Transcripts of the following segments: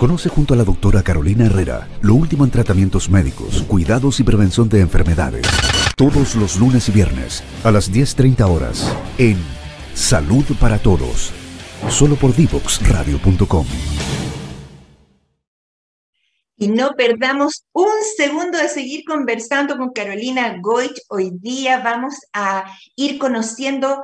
Conoce junto a la doctora Carolina Herrera lo último en tratamientos médicos, cuidados y prevención de enfermedades. Todos los lunes y viernes a las 10:30 horas en Salud para Todos. Solo por divoxradio.com. Y no perdamos un segundo de seguir conversando con Carolina Goich. Hoy día vamos a ir conociendo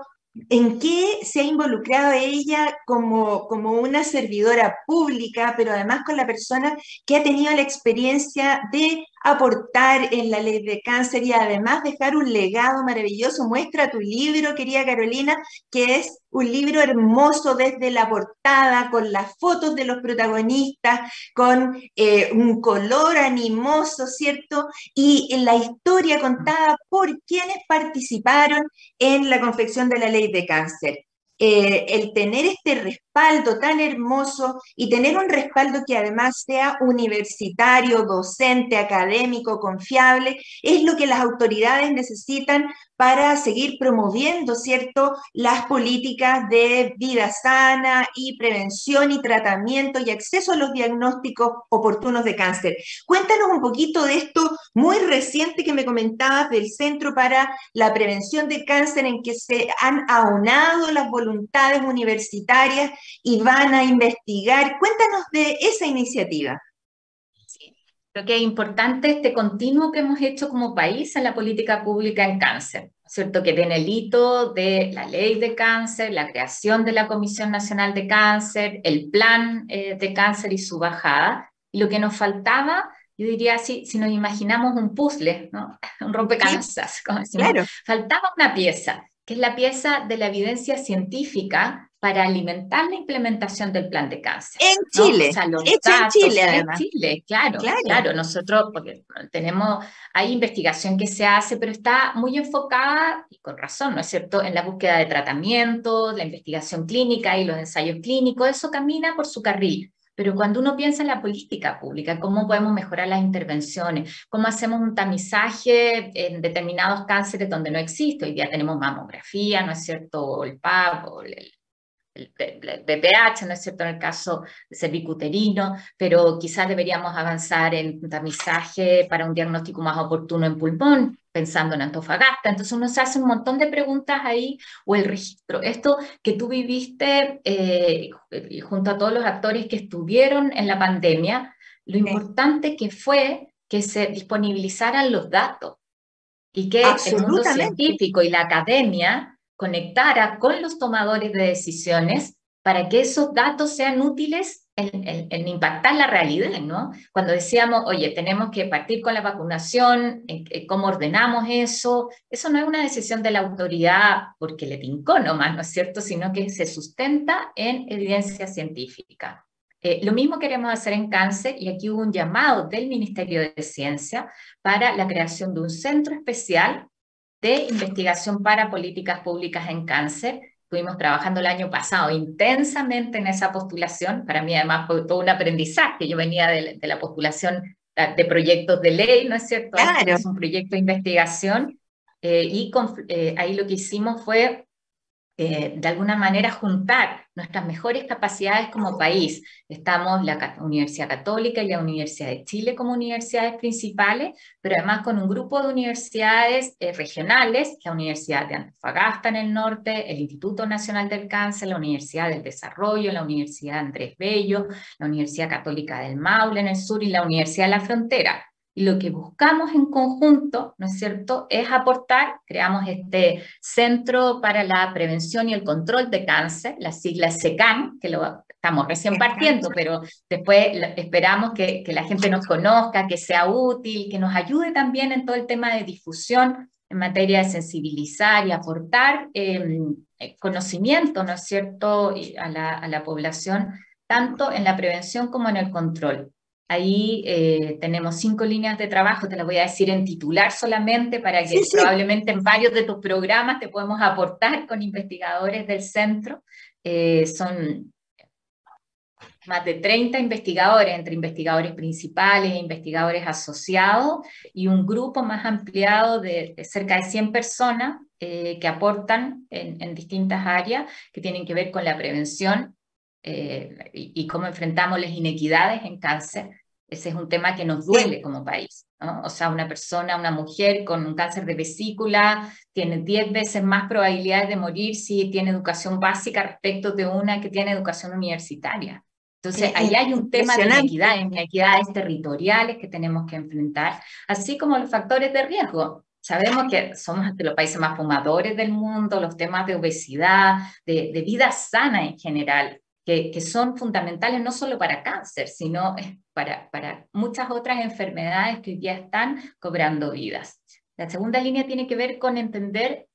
en qué se ha involucrado ella como una servidora pública, pero además con la persona que ha tenido la experiencia de aportar en la ley de cáncer y además dejar un legado maravilloso. Muestra tu libro, querida Carolina, que es un libro hermoso desde la portada, con las fotos de los protagonistas, con un color animoso, ¿cierto? Y en la historia contada por quienes participaron en la confección de la ley de cáncer. El tener este respaldo tan hermoso y tener un respaldo que además sea universitario, docente, académico, confiable, es lo que las autoridades necesitan para seguir promoviendo, ¿cierto?, las políticas de vida sana y prevención y tratamiento y acceso a los diagnósticos oportunos de cáncer. Cuéntanos un poquito de esto muy reciente que me comentabas del Centro para la Prevención de Cáncer, en que se han aunado las voluntades universitarias y van a investigar. Cuéntanos de esa iniciativa. Sí, creo que es importante este continuo que hemos hecho como país en la política pública en cáncer, ¿cierto? Que tiene el hito de la ley de cáncer, la creación de la Comisión Nacional de Cáncer, el plan de cáncer y su bajada. Y lo que nos faltaba, yo diría, si nos imaginamos un puzzle, ¿no? Un rompecabezas, como decimos, Claro. faltaba una pieza, que es la pieza de la evidencia científica para alimentar la implementación del plan de cáncer. En ¿No? Chile, O sea, los hecha en datos Chile en además. Chile, claro, Claro. claro, nosotros, porque hay investigación que se hace, pero está muy enfocada, y con razón, ¿no es cierto?, en la búsqueda de tratamientos, la investigación clínica y los ensayos clínicos, eso camina por su carril. Pero cuando uno piensa en la política pública, cómo podemos mejorar las intervenciones, cómo hacemos un tamizaje en determinados cánceres donde no existe, hoy día tenemos mamografía, ¿no es cierto?, o el PAP, o el BPH, ¿no es cierto?, en el caso de cervicuterino, pero quizás deberíamos avanzar en un tamizaje para un diagnóstico más oportuno en pulmón, pensando en Antofagasta. Entonces uno se hace un montón de preguntas ahí, o el registro. Esto que tú viviste junto a todos los actores que estuvieron en la pandemia, lo importante que fue que se disponibilizaran los datos y que el mundo científico y la academia conectara con los tomadores de decisiones para que esos datos sean útiles en impactar la realidad, ¿no? Cuando decíamos, oye, tenemos que partir con la vacunación, ¿cómo ordenamos eso? Eso no es una decisión de la autoridad porque le tincó nomás, ¿no es cierto?, sino que se sustenta en evidencia científica. Lo mismo queremos hacer en cáncer, y aquí hubo un llamado del Ministerio de Ciencia para la creación de un centro especial de investigación para políticas públicas en cáncer. Estuvimos trabajando el año pasado intensamente en esa postulación. Para mí además fue todo un aprendizaje. Yo venía de la postulación de proyectos de ley, ¿no es cierto? Claro. Este es un proyecto de investigación ahí lo que hicimos fue de alguna manera juntar nuestras mejores capacidades como país. Estamos la Universidad Católica y la Universidad de Chile como universidades principales, pero además con un grupo de universidades regionales, la Universidad de Antofagasta en el norte, el Instituto Nacional del Cáncer, la Universidad del Desarrollo, la Universidad Andrés Bello, la Universidad Católica del Maule en el sur y la Universidad de la Frontera. Y lo que buscamos en conjunto, ¿no es cierto?, es aportar. Creamos este Centro para la Prevención y el Control de Cáncer, las siglas CECAN, que lo estamos recién partiendo, pero después esperamos que la gente nos conozca, que sea útil, que nos ayude también en todo el tema de difusión en materia de sensibilizar y aportar conocimiento, ¿no es cierto?, a la población, tanto en la prevención como en el control. Ahí tenemos 5 líneas de trabajo, te las voy a decir en titular solamente para que probablemente en varios de tus programas te podemos aportar con investigadores del centro. Son más de 30 investigadores, entre investigadores principales e investigadores asociados, y un grupo más ampliado de cerca de 100 personas que aportan en distintas áreas que tienen que ver con la prevención y cómo enfrentamos las inequidades en cáncer. Ese es un tema que nos duele como país, ¿no? O sea, una persona, una mujer con un cáncer de vesícula tiene 10 veces más probabilidades de morir si tiene educación básica respecto de una que tiene educación universitaria. Entonces, ahí hay un tema de inequidades territoriales que tenemos que enfrentar, así como los factores de riesgo. Sabemos que somos de los países más fumadores del mundo, los temas de obesidad, de vida sana en general, que son fundamentales no solo para cáncer, sino para muchas otras enfermedades que hoy día están cobrando vidas. La segunda línea tiene que ver con entender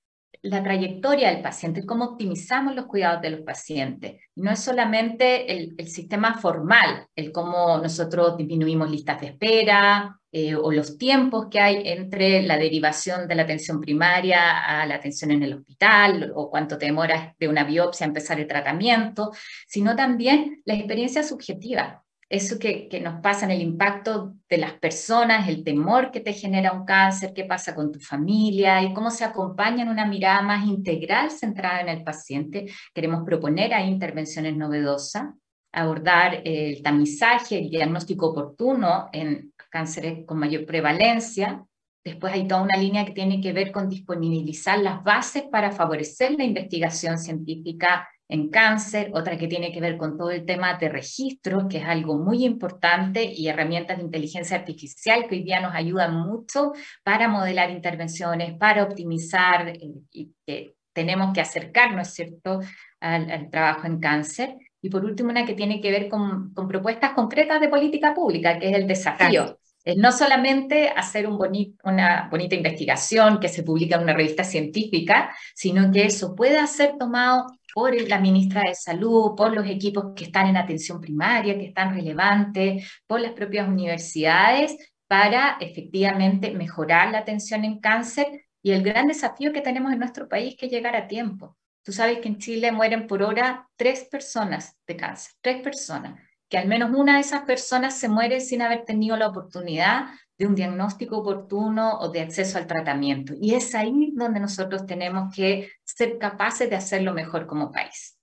la trayectoria del paciente, cómo optimizamos los cuidados de los pacientes. No es solamente el sistema formal, el cómo nosotros disminuimos listas de espera o los tiempos que hay entre la derivación de la atención primaria a la atención en el hospital o cuánto te demoras de una biopsia a empezar el tratamiento, sino también la experiencia subjetiva. Eso que nos pasa en el impacto de las personas, el temor que te genera un cáncer, qué pasa con tu familia y cómo se acompaña en una mirada más integral centrada en el paciente. Queremos proponer ahí intervenciones novedosas, abordar el tamizaje, el diagnóstico oportuno en cánceres con mayor prevalencia. Después hay toda una línea que tiene que ver con disponibilizar las bases para favorecer la investigación científica en cáncer, otra que tiene que ver con todo el tema de registro, que es algo muy importante, y herramientas de inteligencia artificial que hoy día nos ayudan mucho para modelar intervenciones, para optimizar, y que tenemos que acercarnos, ¿cierto?, al trabajo en cáncer. Y por último, una que tiene que ver con propuestas concretas de política pública, que es el desafío. Es no solamente hacer una bonita investigación que se publica en una revista científica, sino que eso pueda ser tomado por la ministra de Salud, por los equipos que están en atención primaria, que están relevantes, por las propias universidades, para efectivamente mejorar la atención en cáncer y el gran desafío que tenemos en nuestro país, que es llegar a tiempo. Tú sabes que en Chile mueren por hora 3 personas de cáncer, 3 personas, que al menos una de esas personas se muere sin haber tenido la oportunidad de un diagnóstico oportuno o de acceso al tratamiento. Y es ahí donde nosotros tenemos que ser capaces de hacerlo mejor como país.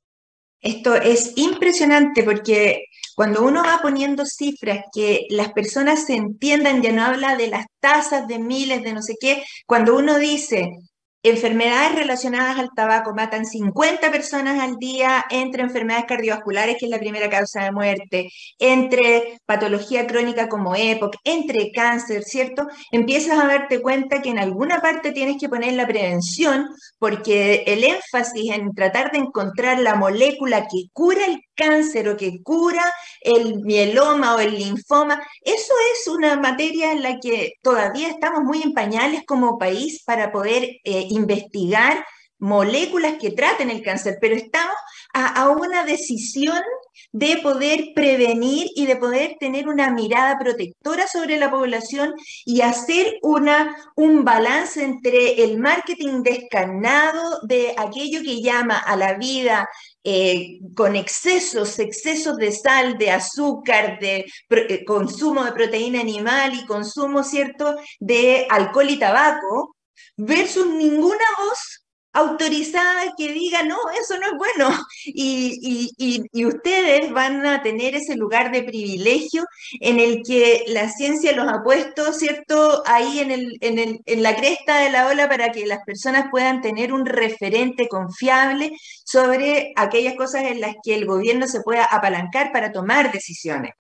Esto es impresionante porque cuando uno va poniendo cifras que las personas se entiendan, ya no habla de las tasas de miles de no sé qué, cuando uno dice enfermedades relacionadas al tabaco matan 50 personas al día, entre enfermedades cardiovasculares, que es la primera causa de muerte, entre patología crónica como EPOC, entre cáncer, ¿cierto? Empiezas a darte cuenta que en alguna parte tienes que poner la prevención, porque el énfasis en tratar de encontrar la molécula que cura el cáncer o que cura el mieloma o el linfoma, eso es una materia en la que todavía estamos muy en pañales como país para poder investigar moléculas que traten el cáncer, pero estamos a una decisión de poder prevenir y de poder tener una mirada protectora sobre la población y hacer un balance entre el marketing descarnado de aquello que llama a la vida con excesos de sal, de azúcar, de consumo de proteína animal y consumo, ¿cierto?, de alcohol y tabaco, versus ninguna voz autorizada que diga, no, eso no es bueno. Y ustedes van a tener ese lugar de privilegio en el que la ciencia los ha puesto, ¿cierto?, ahí en la cresta de la ola para que las personas puedan tener un referente confiable sobre aquellas cosas en las que el gobierno se pueda apalancar para tomar decisiones.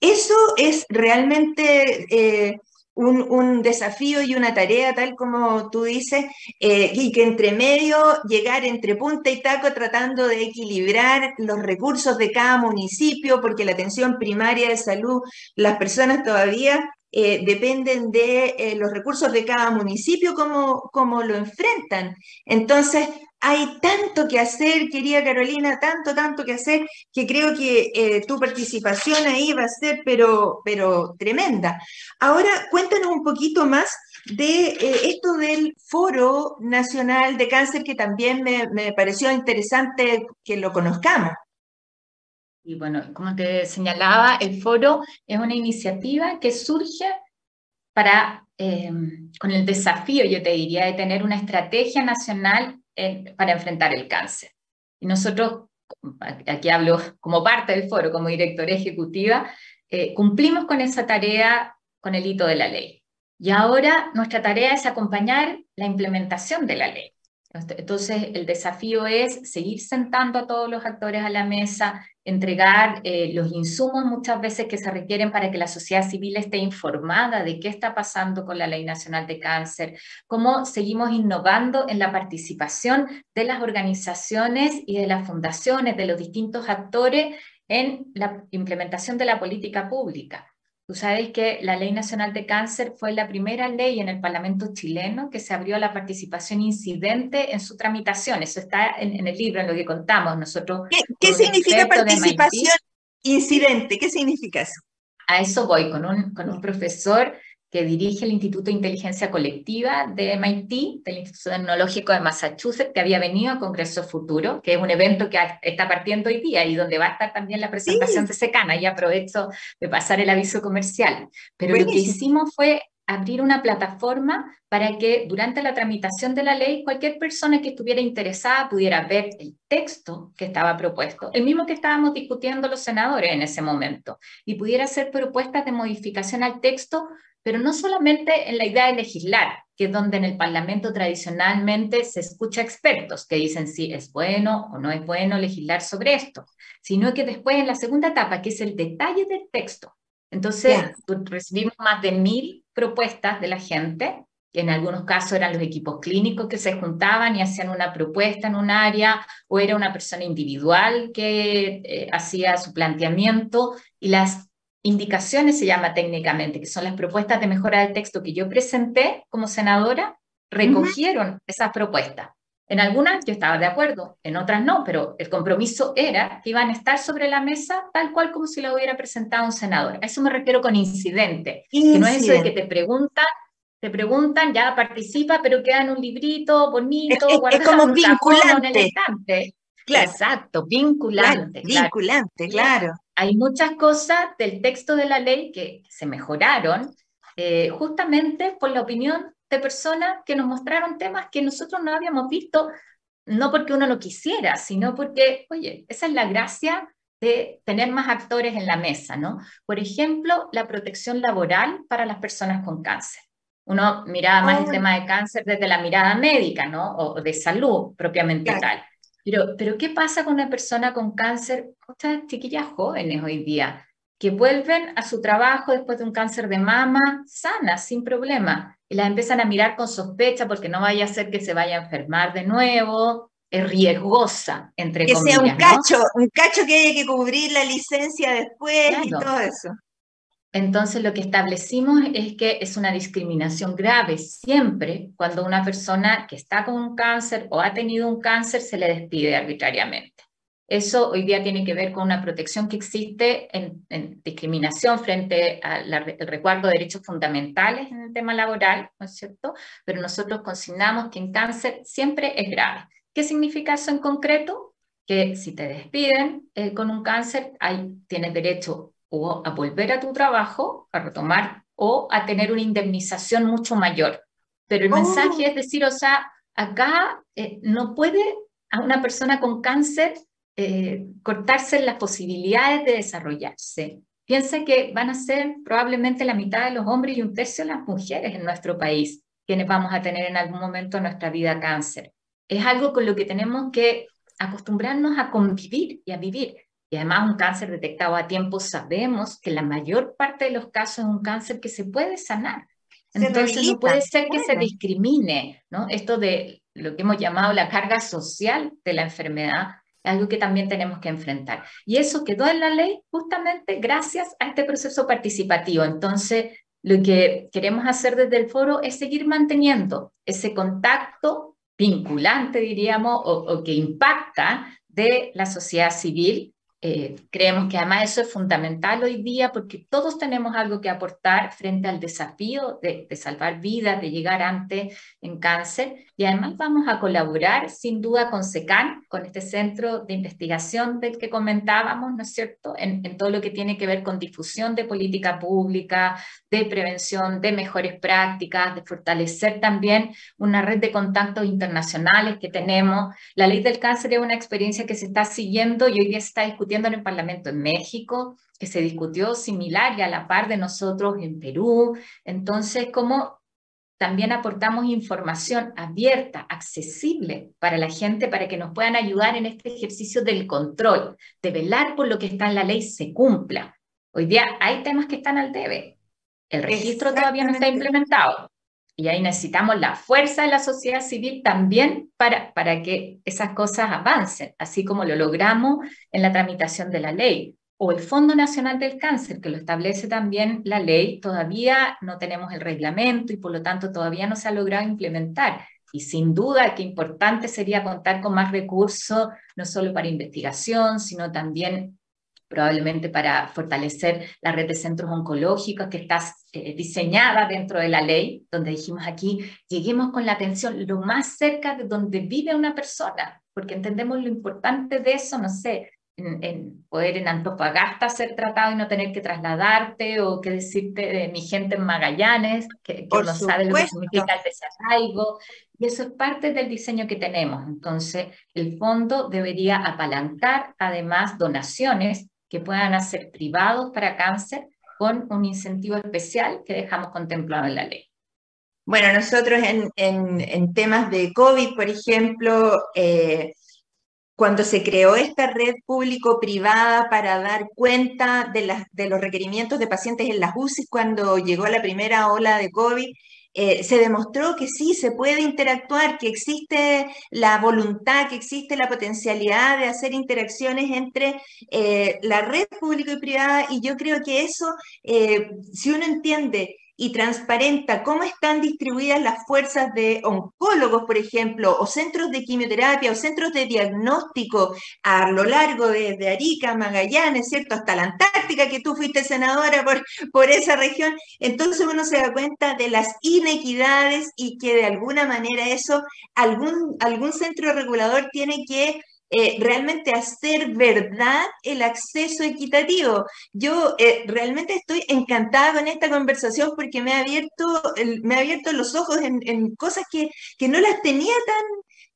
Eso es realmente un desafío y una tarea, tal como tú dices, y que entre medio, llegar entre punta y taco tratando de equilibrar los recursos de cada municipio, porque la atención primaria de salud, las personas todavía dependen de los recursos de cada municipio, como lo enfrentan. Entonces, hay tanto que hacer, querida Carolina, tanto que hacer, que creo que tu participación ahí va a ser, pero tremenda. Ahora, cuéntanos un poquito más de esto del Foro Nacional de Cáncer, que también me pareció interesante que lo conozcamos. Y bueno, como te señalaba, el foro es una iniciativa que surge con el desafío, yo te diría, de tener una estrategia nacional para enfrentar el cáncer. Y nosotros aquí hablo como parte del foro, como directora ejecutiva, cumplimos con esa tarea con el hito de la ley. Y ahora nuestra tarea es acompañar la implementación de la ley. Entonces, el desafío es seguir sentando a todos los actores a la mesa, entregar los insumos muchas veces que se requieren para que la sociedad civil esté informada de qué está pasando con la Ley Nacional de Cáncer, cómo seguimos innovando en la participación de las organizaciones y de las fundaciones, de los distintos actores en la implementación de la política pública. Tú sabes que la Ley Nacional de Cáncer fue la primera ley en el Parlamento chileno que se abrió a la participación incidente en su tramitación. Eso está en el libro, en lo que contamos nosotros. ¿Qué significa participación incidente? ¿Qué significa eso? A eso voy, con un profesor que dirige el Instituto de Inteligencia Colectiva de MIT, del Instituto Tecnológico de Massachusetts, que había venido a Congreso Futuro, que es un evento que está partiendo hoy día y donde va a estar también la presentación de Secana, y aprovecho de pasar el aviso comercial. Pero buenísimo. Lo que hicimos fue abrir una plataforma para que durante la tramitación de la ley cualquier persona que estuviera interesada pudiera ver el texto que estaba propuesto, el mismo que estábamos discutiendo los senadores en ese momento, y pudiera hacer propuestas de modificación al texto, pero no solamente en la idea de legislar, que es donde en el Parlamento tradicionalmente se escucha expertos que dicen si es bueno o no es bueno legislar sobre esto, sino que después en la segunda etapa, que es el detalle del texto. Entonces, recibimos más de 1000 propuestas de la gente, que en algunos casos eran los equipos clínicos que se juntaban y hacían una propuesta en un área, o era una persona individual que hacía su planteamiento, y las indicaciones se llama técnicamente, que son las propuestas de mejora del texto que yo presenté como senadora, recogieron esas propuestas. En algunas yo estaba de acuerdo, en otras no, pero el compromiso era que iban a estar sobre la mesa tal cual como si lo hubiera presentado un senador. A eso me refiero con incidente, que no es eso de que te preguntan, ya participa, pero queda en un librito bonito, guardado es como en un vinculante. En el estante. Claro. Exacto, vinculante. Vinculante, claro. Hay muchas cosas del texto de la ley que se mejoraron justamente por la opinión de personas que nos mostraron temas que nosotros no habíamos visto, no porque uno no quisiera, sino porque, oye, esa es la gracia de tener más actores en la mesa, ¿no? Por ejemplo, la protección laboral para las personas con cáncer. Uno miraba más el tema de cáncer desde la mirada médica, ¿no? O de salud propiamente tal. Pero ¿qué pasa con una persona con cáncer? Muchas chiquillas jóvenes hoy día, que vuelven a su trabajo después de un cáncer de mama, sanas, sin problema, y las empiezan a mirar con sospecha porque no vaya a ser que se vaya a enfermar de nuevo, es riesgosa, entre comillas. Que sea un cacho que haya que cubrir la licencia después, y todo eso. Entonces lo que establecimos es que es una discriminación grave siempre cuando una persona que está con un cáncer o ha tenido un cáncer se le despide arbitrariamente. Eso hoy día tiene que ver con una protección que existe en discriminación frente al resguardo de derechos fundamentales en el tema laboral, ¿no es cierto? Pero nosotros consignamos que en cáncer siempre es grave. ¿Qué significa eso en concreto? Que si te despiden con un cáncer, tienes derecho o a volver a tu trabajo, a retomar, o a tener una indemnización mucho mayor. Pero el mensaje es decir, o sea, acá no puede a una persona con cáncer cortarse las posibilidades de desarrollarse. Piensa que van a ser probablemente la mitad de los hombres y 1/3 de las mujeres en nuestro país quienes vamos a tener en algún momento en nuestra vida cáncer. Es algo con lo que tenemos que acostumbrarnos a convivir y a vivir. Y además un cáncer detectado a tiempo sabemos que la mayor parte de los casos es un cáncer que se puede sanar. Entonces no puede ser que se discrimine, ¿no? Esto de lo que hemos llamado la carga social de la enfermedad es algo que también tenemos que enfrentar. Y eso quedó en la ley justamente gracias a este proceso participativo. Entonces lo que queremos hacer desde el foro es seguir manteniendo ese contacto vinculante, diríamos, o que impacta de la sociedad civil Creemos que además eso es fundamental hoy día porque todos tenemos algo que aportar frente al desafío de salvar vidas, de llegar antes en cáncer, y además vamos a colaborar sin duda con SECAN, con este centro de investigación del que comentábamos, ¿no es cierto?, en todo lo que tiene que ver con difusión de política pública, de prevención, de mejores prácticas, de fortalecer también una red de contactos internacionales que tenemos. La ley del cáncer es una experiencia que se está siguiendo y hoy día se está discutiendo en el Parlamento en México, que se discutió similar y a la par de nosotros en Perú. Entonces, como también aportamos información abierta, accesible para la gente, para que nos puedan ayudar en este ejercicio del control, de velar por lo que está en la ley se cumpla. Hoy día hay temas que están al debe. El registro todavía no está implementado. Y ahí necesitamos la fuerza de la sociedad civil también para que esas cosas avancen, así como lo logramos en la tramitación de la ley. O el Fondo Nacional del Cáncer, que lo establece también la ley, todavía no tenemos el reglamento y por lo tanto todavía no se ha logrado implementar. Y sin duda que importante sería contar con más recursos, no solo para investigación, sino también probablemente para fortalecer la red de centros oncológicos que está diseñada dentro de la ley, donde dijimos aquí, lleguemos con la atención lo más cerca de donde vive una persona, porque entendemos lo importante de eso, no sé, en poder en Antofagasta ser tratado y no tener que trasladarte, o qué decirte de mi gente en Magallanes, que uno sabe lo que significa el desarraigo, y eso es parte del diseño que tenemos. Entonces, el fondo debería apalancar además donaciones que puedan hacer privados para cáncer con un incentivo especial que dejamos contemplado en la ley. Bueno, nosotros en temas de COVID, por ejemplo, cuando se creó esta red público-privada para dar cuenta de los requerimientos de pacientes en las UCI, cuando llegó la primera ola de COVID, se demostró que sí, se puede interactuar, que existe la voluntad, que existe la potencialidad de hacer interacciones entre la red pública y privada, y yo creo que eso, si uno entiende y transparenta cómo están distribuidas las fuerzas de oncólogos, por ejemplo, o centros de quimioterapia, o centros de diagnóstico a lo largo de Arica, Magallanes, ¿cierto?, hasta la Antártica, que tú fuiste senadora por esa región, entonces uno se da cuenta de las inequidades y que de alguna manera eso, algún centro regulador tiene que realmente hacer verdad el acceso equitativo. Yo realmente estoy encantada con esta conversación porque me ha abierto los ojos en cosas que no las tenía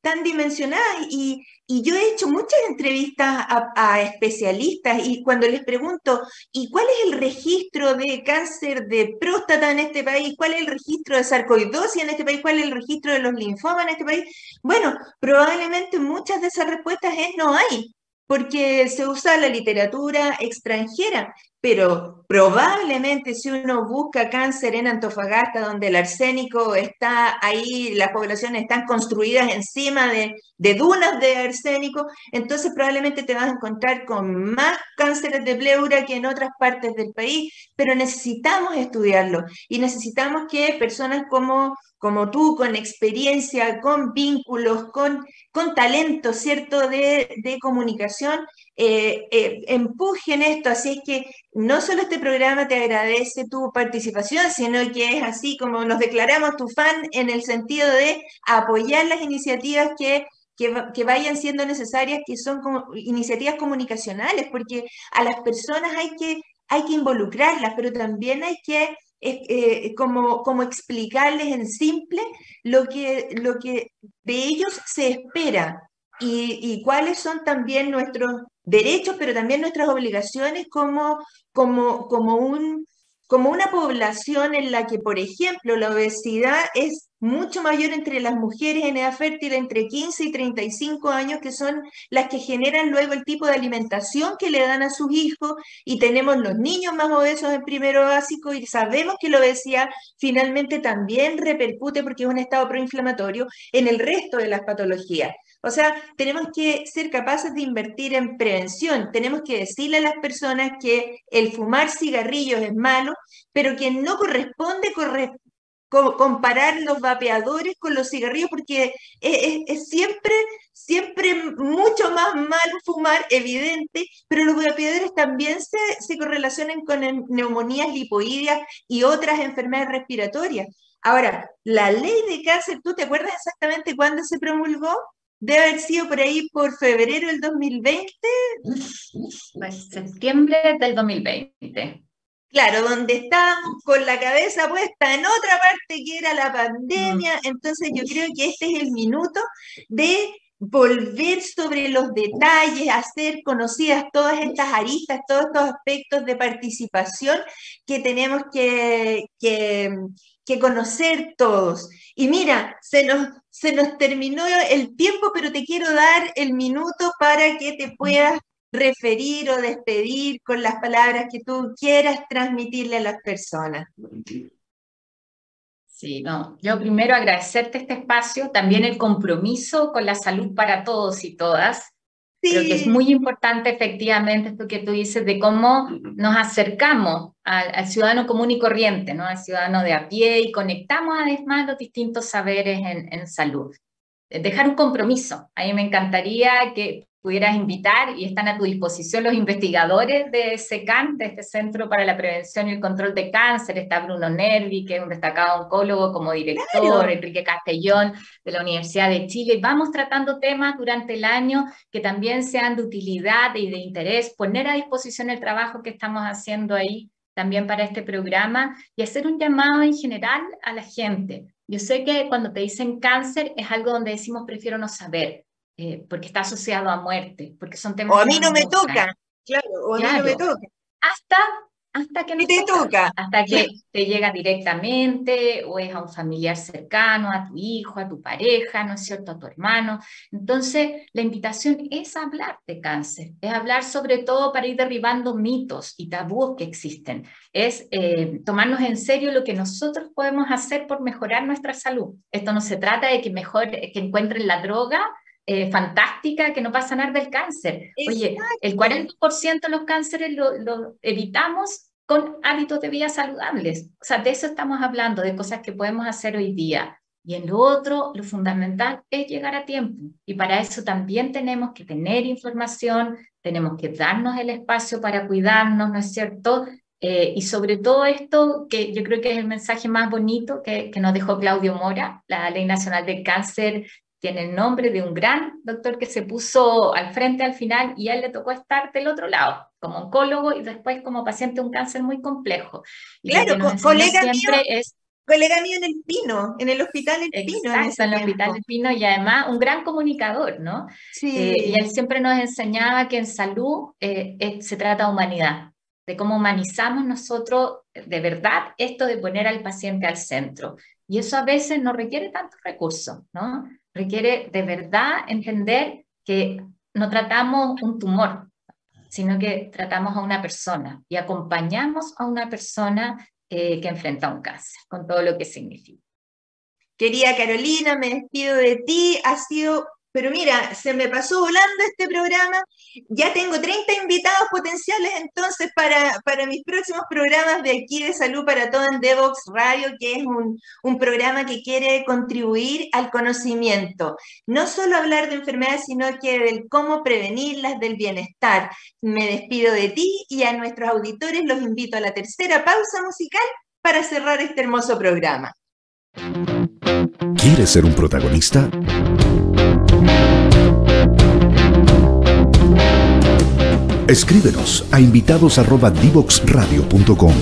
tan dimensionadas, y yo he hecho muchas entrevistas a especialistas, y cuando les pregunto, ¿y cuál es el registro de cáncer de próstata en este país? ¿Cuál es el registro de sarcoidosis en este país? ¿Cuál es el registro de los linfomas en este país? Bueno, probablemente muchas de esas respuestas es no hay, porque se usa la literatura extranjera, pero probablemente si uno busca cáncer en Antofagasta, donde el arsénico está ahí, las poblaciones están construidas encima de dunas de arsénico, entonces probablemente te vas a encontrar con más cánceres de pleura que en otras partes del país, pero necesitamos estudiarlo y necesitamos que personas como tú, con experiencia, con vínculos, con talento, ¿cierto?, de comunicación, empujen esto. Así es que no solo este programa te agradece tu participación, sino que es así como nos declaramos tu fan en el sentido de apoyar las iniciativas que vayan siendo necesarias, que son como iniciativas comunicacionales, porque a las personas hay que involucrarlas, pero también hay que como explicarles en simple lo que de ellos se espera, y cuáles son también nuestros derechos, pero también nuestras obligaciones como una población en la que, por ejemplo, la obesidad es mucho mayor entre las mujeres en edad fértil, entre 15 y 35 años, que son las que generan luego el tipo de alimentación que le dan a sus hijos, y tenemos los niños más obesos en primero básico, y sabemos que la obesidad finalmente también repercute, porque es un estado proinflamatorio, en el resto de las patologías. O sea, tenemos que ser capaces de invertir en prevención, tenemos que decirle a las personas que el fumar cigarrillos es malo, pero que no corresponde comparar los vapeadores con los cigarrillos, porque es siempre mucho más malo fumar, evidente, pero los vapeadores también se correlacionan con neumonías lipoideas y otras enfermedades respiratorias. Ahora, la ley de cáncer, ¿tú te acuerdas exactamente cuándo se promulgó? Debe haber sido por ahí por febrero del 2020. Pues septiembre del 2020. Claro, donde estábamos con la cabeza puesta en otra parte que era la pandemia. Entonces yo creo que este es el minuto de volver sobre los detalles, hacer conocidas todas estas aristas, todos estos aspectos de participación que tenemos que conocer todos. Y mira, se nos terminó el tiempo, pero te quiero dar el minuto para que te puedas referir o despedir con las palabras que tú quieras transmitirle a las personas. Sí, no, yo primero agradecerte este espacio, también el compromiso con la salud para todos y todas. Sí. Creo que es muy importante efectivamente esto que tú dices de cómo nos acercamos al ciudadano común y corriente, ¿no? Al ciudadano de a pie, y conectamos además los distintos saberes en salud. Dejar un compromiso. A mí me encantaría que pudieras invitar, y están a tu disposición los investigadores de CECAN, de este Centro para la Prevención y el Control de Cáncer. Está Bruno Nervi, que es un destacado oncólogo como director, claro. Enrique Castellón, de la Universidad de Chile. Vamos tratando temas durante el año que también sean de utilidad y de interés, poner a disposición el trabajo que estamos haciendo ahí también para este programa, y hacer un llamado en general a la gente. Yo sé que cuando te dicen cáncer es algo donde decimos prefiero no saber, porque está asociado a muerte, porque son temas... O a mí no me toca, claro, o a mí no me toca. Hasta que no te toca. Hasta que te llega directamente, o es a un familiar cercano, a tu hijo, a tu pareja, ¿no es cierto?, a tu hermano. Entonces, la invitación es hablar de cáncer, es hablar sobre todo para ir derribando mitos y tabúes que existen. Es tomarnos en serio lo que nosotros podemos hacer por mejorar nuestra salud. Esto no se trata de que encuentren la droga fantástica, que no pasa nada del cáncer. Oye, el 40% de los cánceres lo evitamos con hábitos de vida saludables. O sea, de eso estamos hablando, de cosas que podemos hacer hoy día. Y en lo otro, lo fundamental es llegar a tiempo. Y para eso también tenemos que tener información, tenemos que darnos el espacio para cuidarnos, ¿no es cierto? Y sobre todo esto, que yo creo que es el mensaje más bonito que nos dejó Claudio Mora, la Ley Nacional del Cáncer, tiene el nombre de un gran doctor que se puso al frente al final, y a él le tocó estar del otro lado, como oncólogo y después como paciente de un cáncer muy complejo. Y claro, colega mío en El Pino, en el Hospital El Pino. Exacto, en el Hospital El Pino, y además un gran comunicador, ¿no? Sí. Y él siempre nos enseñaba que en salud se trata de humanidad, de cómo humanizamos nosotros de verdad esto de poner al paciente al centro. Y eso a veces no requiere tantos recursos, ¿no? Requiere de verdad entender que no tratamos un tumor, sino que tratamos a una persona y acompañamos a una persona que enfrenta un cáncer, con todo lo que significa. Querida Carolina, me despido de ti, ha sido... Pero mira, se me pasó volando este programa. Ya tengo 30 invitados potenciales entonces para mis próximos programas de aquí de Salud para Todo en Devox Radio, que es un programa que quiere contribuir al conocimiento. No solo hablar de enfermedades, sino que del cómo prevenirlas, del bienestar. Me despido de ti, y a nuestros auditores los invito a la tercera pausa musical para cerrar este hermoso programa. ¿Quieres ser un protagonista? Escríbenos a invitados@divoxradio.com.